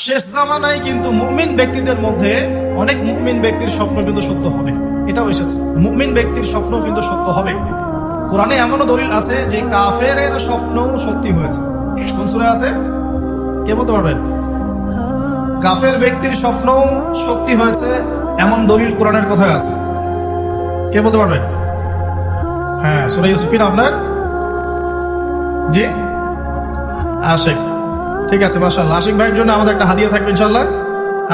শেষ জামানায় কিন্তু মুমিন ব্যক্তিদের মধ্যে অনেক মুমিন ব্যক্তির স্বপ্ন কিন্তু সত্য হবে, এটাও এসেছে। মুমিন ব্যক্তির স্বপ্ন কিন্তু সত্য হবে। কোরআনে এমনও দলিল আছে যে কাফেরের স্বপ্নও সত্যি হয়েছে। কোন সূরা আছে কে বলতে পারবেন? কাফের ব্যক্তির স্বপ্নও সত্যি হয়েছে এমন দলিল কোরআনের কথায় আছে, কে বলতে পারবেন? হ্যাঁ, সূরা ইউসুফিন আপনার জি আশিক, ঠিক আছে, মাশাআল্লাহ। আশিক ভাইয়ের জন্য আমাদের একটা হাদিয়া থাকবে ইনশাআল্লাহ,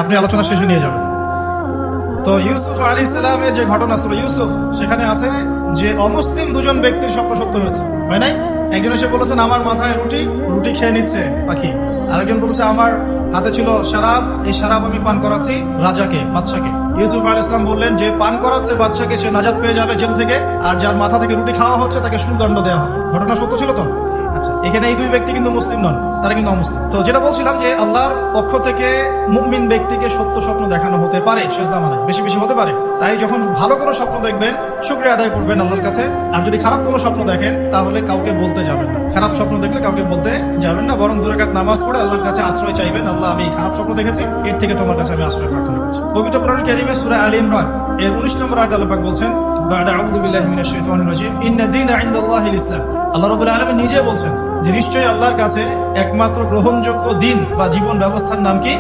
আপনি আলোচনা শেষে নিয়ে যাবেন। তো ইউসুফ আলাইহিস সালামের যে ঘটনা সূরা ইউসুফ, সেখানে আছে যে অমুসলিম দুজন ব্যক্তির স্বপ্ন সত্য হয়েছে, হয় নাই? একজন এসে বলেছেন আমার মাথায় রুটি খেয়ে নিচ্ছে পাখি, আরেকজন বলেছে আমার হাতে ছিল শরাব, এই শরাব আমি পান করাচ্ছি রাজাকে, বাদশাকে। ইউসুফ আলাইহিস সালাম বললেন যে পান করাচ্ছে বাদশাকে সে নাজাত পেয়ে যাবে জেল থেকে, আর যার মাথা থেকে রুটি খাওয়া হচ্ছে তাকে সুদণ্ড দেওয়া হবে। ঘটনা সত্য ছিল তো? আচ্ছা, এখানে এই দুই ব্যক্তি কিন্তু মুসলিম নন, তারা কিন্তু অমুসলিম। তো যেটা বলছিলাম যে আল্লাহর পক্ষ থেকে মুমিন ব্যক্তিকে সত্য স্বপ্ন দেখানো হতে পারে, শেষ জামানায় বেশি বেশি হতে পারে। তাই যখন ভালো কোনো স্বপ্ন দেখবেন শুকরিয়া আদায় করবেন আল্লাহর কাছে, আর যদি খারাপ কোনো স্বপ্ন দেখেন তাহলে কাউকে বলতে যাবেন না। খারাপ স্বপ্ন দেখলে কাউকে বলতে যাবেন না, বরং 2 রাকাত নামাজ পড়ে আল্লাহর কাছে আশ্রয় চাইবেন। আল্লাহ, আমি খারাপ স্বপ্ন দেখেছি, এর থেকে তোমার কাছে আমি আশ্রয় প্রার্থনা করছি। পবিত্র কোরআন কারীমে সূরা আলে ইমরান এর 19 নম্বর আয়াতে আল্লাহ পাক বলছেন, বা'দা আউযু বিল্লাহি মিনাশ শাইতানির রাজীম, ইন্না দীনা ইনদাল্লাহিল ইসলাম। আল্লাহ রাব্বুল আলামিন নিজে বলছেন যে নিশ্চয়ই আল্লাহর কাছে একমাত্র গ্রহণযোগ্য দিন বা জীবন ব্যবস্থার নাম কি?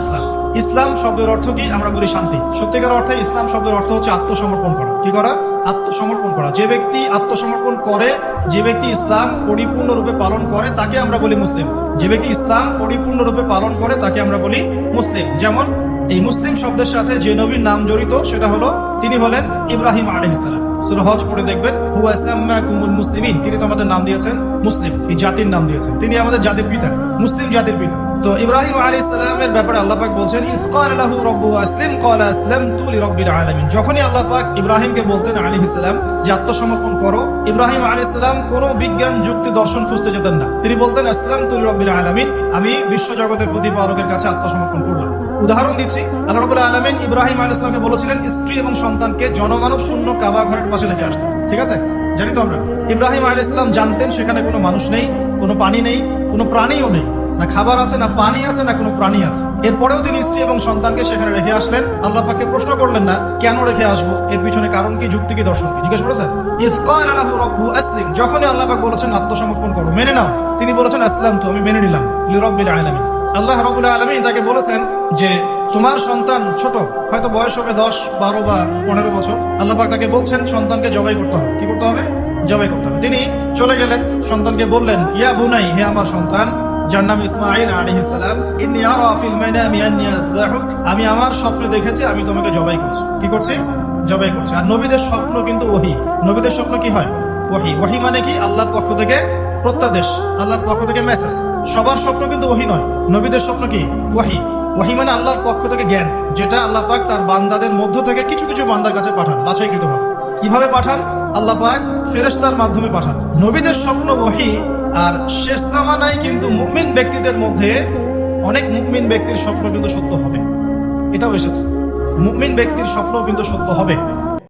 ইসলাম। ইসলাম শব্দের অর্থ কি? আমরা বলি শান্তি। সত্যিকার অর্থে ইসলাম শব্দের অর্থ হচ্ছে আত্মসমর্পণ করা। কি করা? আত্মসমর্পণ করা। যে ব্যক্তি আত্মসমর্পণ করে, যে ব্যক্তি ইসলাম পরিপূর্ণরূপে পালন করে, তাকে আমরা বলি মুসলিম। যে ব্যক্তি ইসলাম পরিপূর্ণরূপে পালন করে তাকে আমরা বলি মুসলিম। যেমন এই মুসলিম শব্দের সাথে যে নবীর নাম জড়িত সেটা হলো, তিনি হলেন ইব্রাহিম আলাইহিস সালাম। সূরা হজ পড়ে দেখবেন, হুয়া সাম্মাকুমুল মুসলিমিন, তিনি তো আমাদের নাম দিয়েছেন মুসলিম, এই জাতির নাম দিয়েছেন, তিনি আমাদের জাতির পিতা, মুসলিম জাতির পিতা। তো ইব্রাহিম আলাইহিস সালামের ব্যাপারে আল্লাহ পাক বলছেন, ইয ক্বালা লাহু রাব্বুহু আসলিম ক্বালা আসলামতু লিরাব্বিল আলামিন। যখনই আল্লাহ পাক ইব্রাহিমকে বলতেন আলাইহিস সালাম যে আত্মসমর্পণ করো, ইব্রাহিম আলাইহিস সালাম কোনো বিজ্ঞান যুক্তি দর্শন খুঁজতে যেতেন না, তিনি বলতেন আসলামতু লিরাব্বিল আলামিন, আমি বিশ্ব জগতের প্রতিপালকের কাছে আত্মসমর্পণ করলাম। উদাহরণ দিচ্ছি, আল্লাহ রাব্বুল আলামিন ইব্রাহিম আলাইহিস সালামকে বলেছিলেন স্ত্রী এবং সন্তানকে জনমানব শূন্য কাবা ঘরের পাশে রেখে আসতে। ঠিক আছে, জানি তো আমরা। ইব্রাহিম আলাইহিস সালাম জানতেন সেখানে কোনো মানুষ নেই, কোনো পানি নেই, কোনো প্রাণীও নেই, না খাবার আছে, না পানি আছে, না কোনো প্রাণী আছে। এরপরেও তিনি স্ত্রী এবং সন্তানকে সেখানে রেখে আসলেন। আল্লাহ পাককে প্রশ্ন করলেন না কেন রেখে আসবো, এর পিছনে কারণ কি, যুক্তি কি, দর্শন কি, জিজ্ঞেস করেছেন? ইয ক্বালা লাহু রাব্বুহু আসলিম, যখনই আল্লাহ পাক বলেছেন আত্মসমর্পণ করো, মেনে নাও, তিনি বলেছেন আসলামতু, আমি মেনে নিলাম, লিরাব্বিল আলামিন। আল্লাহ রাব্বুল আলামিন তাকে বলেছেন যে তোমার সন্তান ছোট, হয়তো বয়স হবে 10, 12 বা 15 বছর। আল্লাহ পাক তাকে বলছেন সন্তানকে জবাই করতে হবে। কি করতে হবে? জবাই করতে হবে। তিনি চলে গেলেন, সন্তানকে বললেন, ইয়া বুনাই, হে আমার সন্তান, যার নাম ইসমাঈল আলাইহিস সালাম, ইন্নী আরা ফিল মানামি আন্নী আযবাহুক, আমি আমার স্বপ্নে দেখেছি আমি তোমাকে জবাই করছি। কি করছি? জবাই করছি। আর নবীদের স্বপ্ন কিন্তু ওহী। নবীদের স্বপ্ন কি হয়? ওহী। ওহী মানে কি? আল্লাহর পক্ষ থেকে প্রত্যাদেশ, আল্লাহর পক্ষ থেকে মেসেজ। সবার স্বপ্ন কিন্তু ওহী নয়, নবীদের স্বপ্ন কি? ওহী। ওহী মানে আল্লাহর পক্ষ থেকে জ্ঞান, যেটা আল্লাহ পাক তার বান্দাদের মধ্য থেকে কিছু কিছু বান্দার কাছে পাঠান, বাছাইকৃতভাবে। কিভাবে পাঠান? আল্লাহ পাক ফেরেশতার মাধ্যমে পাঠান। নবীদের স্বপ্ন ওহী। আর শেষ জামানায় কিন্তু মুমিন ব্যক্তিদের মধ্যে অনেক মুমিন ব্যক্তির স্বপ্ন কিন্তু সত্য হবে, এটাও এসেছে। মুমিন ব্যক্তির স্বপ্ন কিন্তু সত্য হবে।